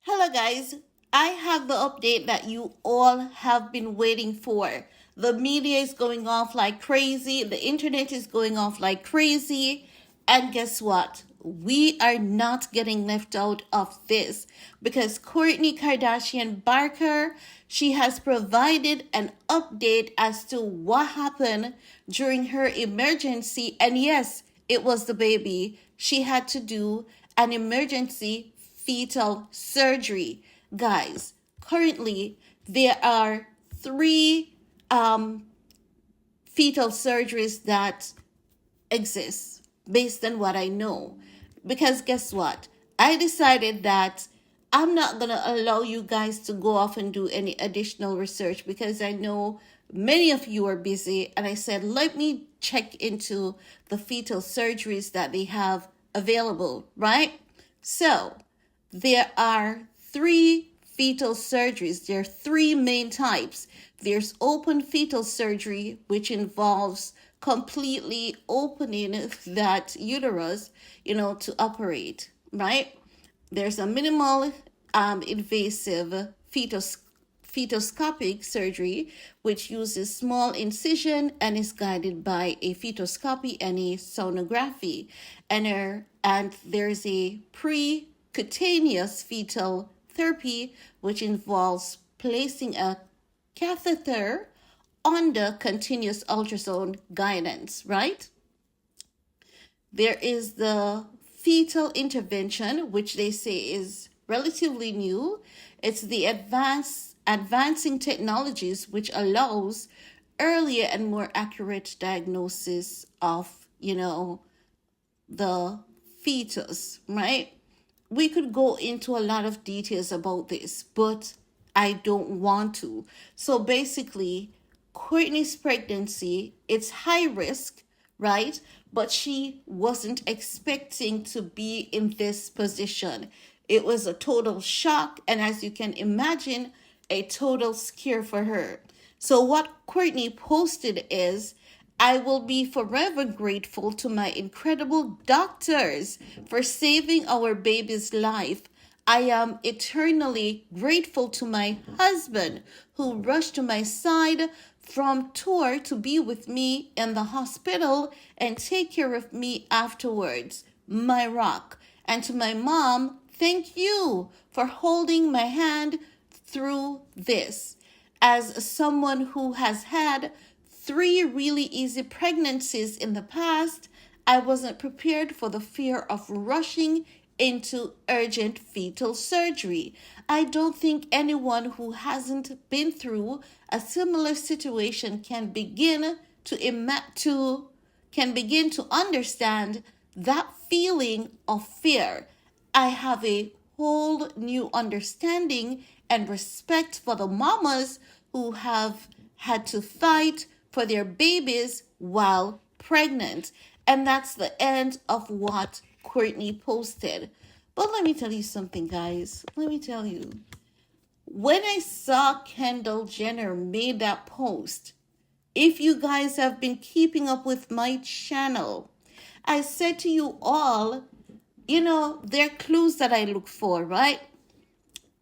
Hello, guys. I have the update that you all have been waiting for. The media is going off like crazy, the internet is going off like crazy. And guess what? We are not getting left out of this because Kourtney Kardashian Barker, she has provided an update as to what happened during her emergency. And yes, it was the baby. She had to do an emergency fetal surgery. Guys, currently there are three fetal surgeries that exist based on what I know. Because guess what? I decided that I'm not going to allow you guys to go off and do any additional research because I know many of you are busy. And I said, let me check into the fetal surgeries that they have available, right? So, there are three fetal surgeries. There are three main types. There's open fetal surgery, which involves completely opening that uterus, to operate, right? There's a minimal invasive fetoscopic surgery, which uses small incision and is guided by a fetoscopy and a sonography. And there's a pre-cutaneous fetal therapy, which involves placing a catheter under continuous ultrasound guidance, right? There is the fetal intervention, which they say is relatively new. It's the advancing technologies which allows earlier and more accurate diagnosis of, the fetus, right? We could go into a lot of details about this, but I don't want to. So basically, Kourtney's pregnancy, it's high risk, right? But she wasn't expecting to be in this position. It was a total shock, and as you can imagine, a total scare for her. So what Kourtney posted is, I will be forever grateful to my incredible doctors for saving our baby's life. I am eternally grateful to my husband who rushed to my side from tour to be with me in the hospital and take care of me afterwards, my rock. And to my mom, thank you for holding my hand through this. As someone who has had three really easy pregnancies in the past, I wasn't prepared for the fear of rushing into urgent fetal surgery. I don't think anyone who hasn't been through a similar situation can begin to understand that feeling of fear. I have a whole new understanding and respect for the mamas who have had to fight for their babies while pregnant. And that's the end of what Kourtney posted. But let me tell you something, guys. Let me tell you. When I saw Kendall Jenner made that post, if you guys have been keeping up with my channel, I said to you all, there are clues that I look for, right?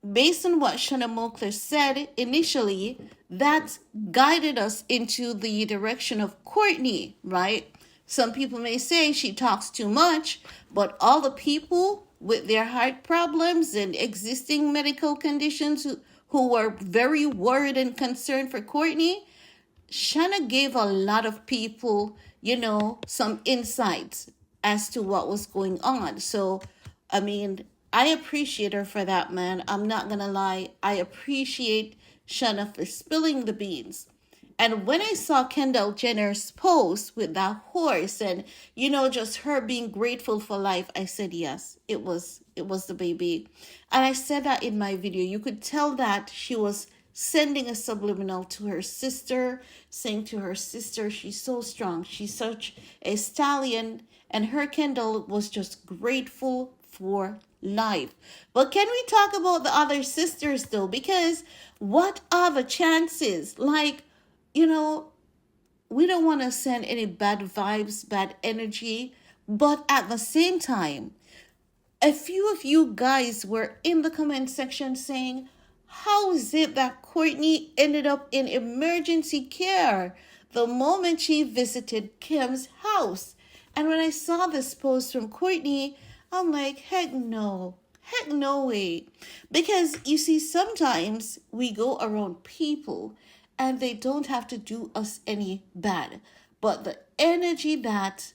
Based on what Shanna Moakler said initially, that guided us into the direction of Kourtney, right? Some people may say she talks too much, but all the people with their heart problems and existing medical conditions who were very worried and concerned for Kourtney, Shanna gave a lot of people, some insights as to what was going on. So, I appreciate her for that, man. I'm not going to lie. I appreciate Shanna for spilling the beans. And when I saw Kendall Jenner's post with that horse and, just her being grateful for life, I said, yes, it was the baby. And I said that in my video. You could tell that she was sending a subliminal to her sister, saying to her sister, she's so strong. She's such a stallion. And her Kendall was just grateful for life. But can we talk about the other sisters though? Because what are the chances? We don't want to send any bad vibes, bad energy. But at the same time, A few of you guys were in the comment section saying, how is it that Kourtney ended up in emergency care the moment she visited Kim's house? And when I saw this post from Kourtney, I'm like, heck no. Heck no way. Because you see, sometimes we go around people and they don't have to do us any bad. But the energy that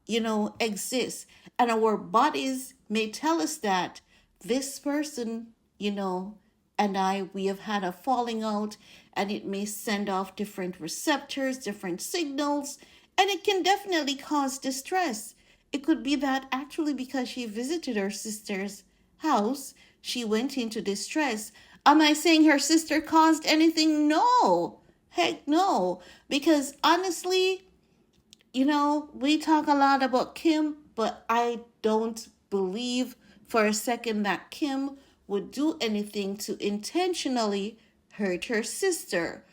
exists. And our bodies may tell us that this person, and we have had a falling out, and it may send off different receptors, different signals, and it can definitely cause distress. It could be that actually because she visited her sister's house, she went into distress. Am I saying her sister caused anything? No. Heck no. Because honestly, we talk a lot about Kim, but I don't believe for a second that Kim would do anything to intentionally hurt her sister.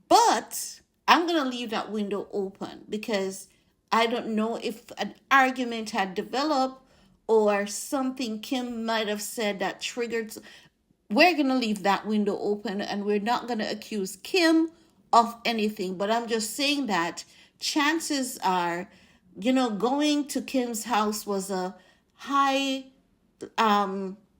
But I'm going to leave that window open because I don't know if an argument had developed or something Kim might have said that triggered. We're going to leave that window open and we're not going to accuse Kim of anything. But I'm just saying that chances are, going to Kim's house was a high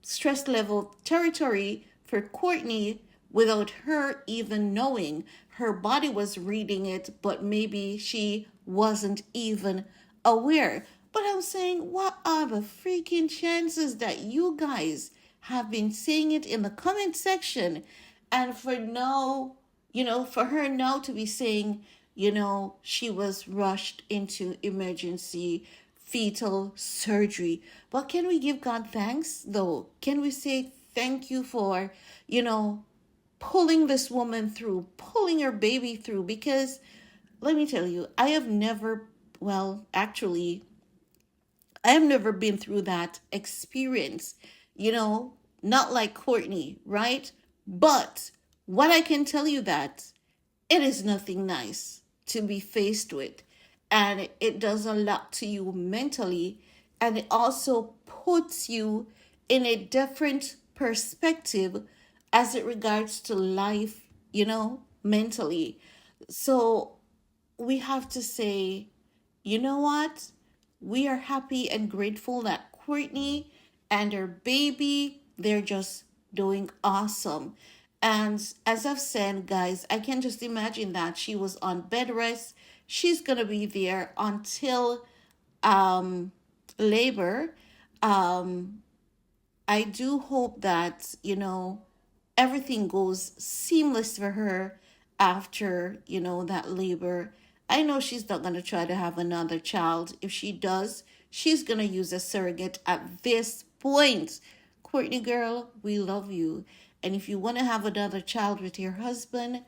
stress level territory for Kourtney without her even knowing. Her body was reading it, but maybe she wasn't even aware. But I'm saying, what are the freaking chances that you guys have been saying it in the comment section? And for now, for her now to be saying, she was rushed into emergency fetal surgery. But can we give God thanks though? Can we say thank you for, pulling this woman through, pulling her baby through? Because let me tell you, I have never been through that experience, not like Kourtney, right? But what I can tell you that it is nothing nice to be faced with. And it does a lot to you mentally. And it also puts you in a different perspective as it regards to life, mentally. So we have to say, you know what? We are happy and grateful that Kourtney and her baby, they're just doing awesome. And as I've said, guys, I can just imagine that she was on bed rest. She's going to be there until labor. Um, I do hope that, everything goes seamless for her after, that labor. I know she's not going to try to have another child. If she does, she's going to use a surrogate at this point. Kourtney girl, we love you. And if you want to have another child with your husband,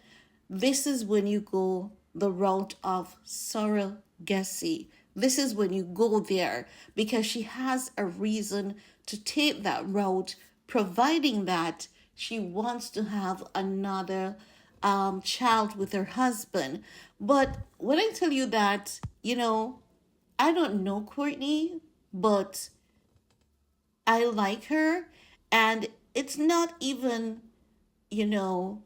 this is when you go the route of surrogacy. This is when you go there because she has a reason to take that route, providing that she wants to have another child with her husband. But when I tell you that, I don't know Kourtney, but I like her. And it's not even, you know,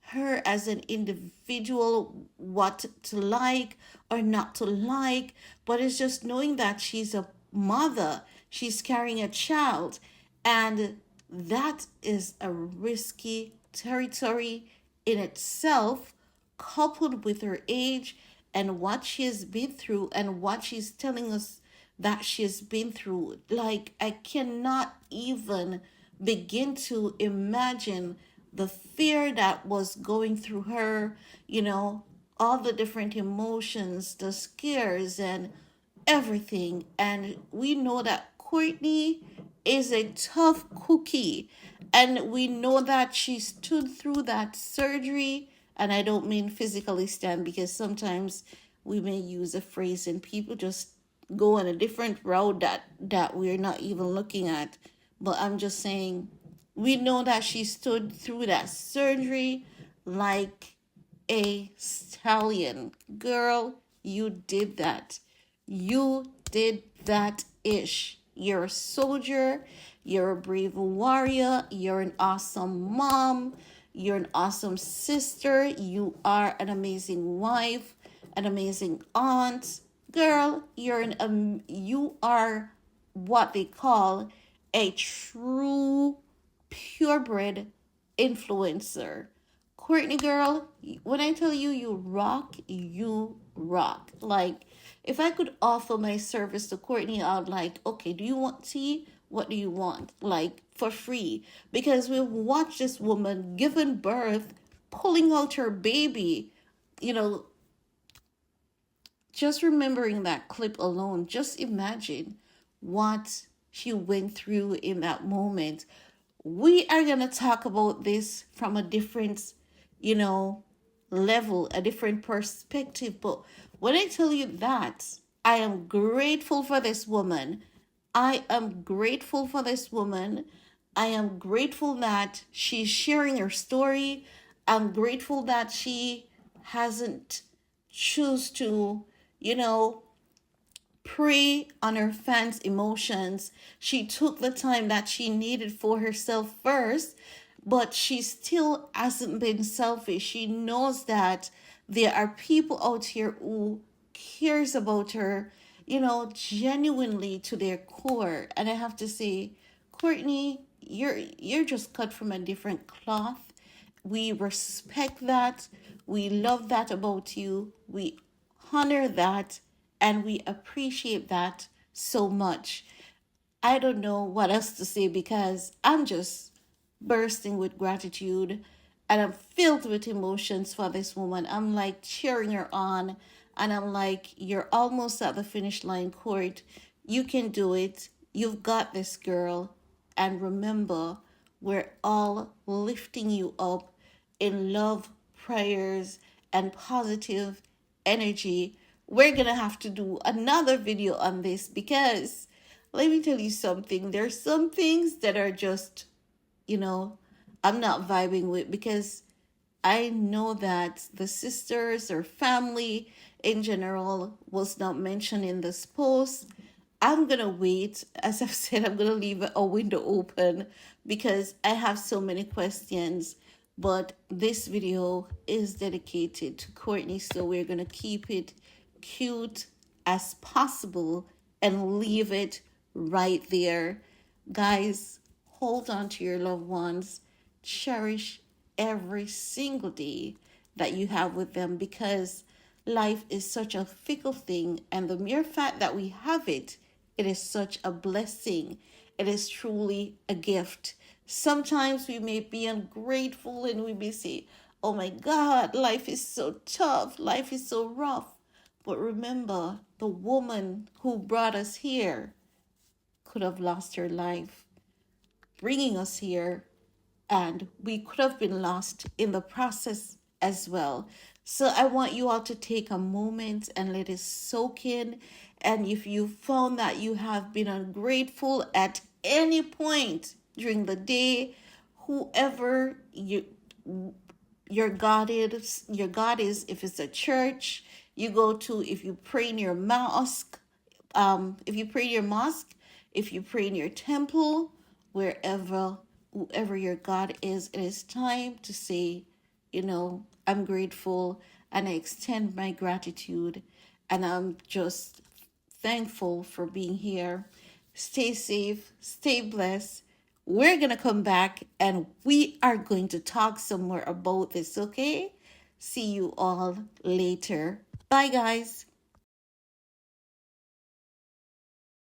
her as an individual, what to like or not to like, but it's just knowing that she's a mother, she's carrying a child, and that is a risky territory in itself, coupled with her age and what she has been through and what she's telling us that she's been through. Like, I cannot even begin to imagine the fear that was going through her, all the different emotions, the scares, and everything. And we know that Kourtney is a tough cookie. And we know that she stood through that surgery. And I don't mean physically stand, because sometimes we may use a phrase and people just go on a different road that we're not even looking at. But I'm just saying, we know that she stood through that surgery like a stallion. Girl, you did that. You did that ish. You're a soldier. You're a brave warrior. You're an awesome mom. You're an awesome sister. You are an amazing wife, an amazing aunt. Girl, you are what they call a true purebred influencer. Kourtney girl, when I tell you you rock, you rock. Like, if I could offer my service to Kourtney, I'd like, okay, do you want tea? What do you want? Like, for free. Because we've watched this woman giving birth, pulling out her baby. You know, just remembering that clip alone, just imagine what she went through in that moment. We are going to talk about this from a different, you know, level, a different perspective. But when I tell you that, I am grateful for this woman. I am grateful for this woman. I am grateful that she's sharing her story. I'm grateful that she hasn't choose to, you know, prey on her fans' emotions. She took the time that she needed for herself first, but she still hasn't been selfish. She knows that there are people out here who cares about her, you know, genuinely to their core. And I have to say, Kourtney, you're just cut from a different cloth. We respect that. We love that about you. We honor that, and we appreciate that so much. I don't know what else to say because I'm just bursting with gratitude and I'm filled with emotions for this woman. I'm like cheering her on and I'm like, you're almost at the finish line, Court. You can do it. You've got this, girl. And remember, we're all lifting you up in love, prayers, and positive energy. We're gonna have to do another video on this because let me tell you something. There's some things that are just, you know, I'm not vibing with because I know that the sisters or family in general was not mentioned in this post. I'm gonna wait. As I've said, I'm gonna leave a window open because I have so many questions. But this video is dedicated to Kourtney, so we're gonna keep it cute as possible and leave it right there. Guys, hold on to your loved ones. Cherish every single day that you have with them because life is such a fickle thing, and the mere fact that we have it, it is such a blessing. It is truly a gift. Sometimes we may be ungrateful and we may say, oh my God, life is so tough, life is so rough. But remember, the woman who brought us here could have lost her life bringing us here, and we could have been lost in the process as well. So I want you all to take a moment and let it soak in. And if you found that you have been ungrateful at any point during the day, whoever your God is, if it's a church you go to, if you pray in your mosque, if you pray in your mosque, if you pray in your temple, wherever, whoever your God is, it is time to say, you know, I'm grateful and I extend my gratitude and I'm just thankful for being here. Stay safe, stay blessed. We're going to come back and we are going to talk some more about this, okay? See you all later. Bye, guys.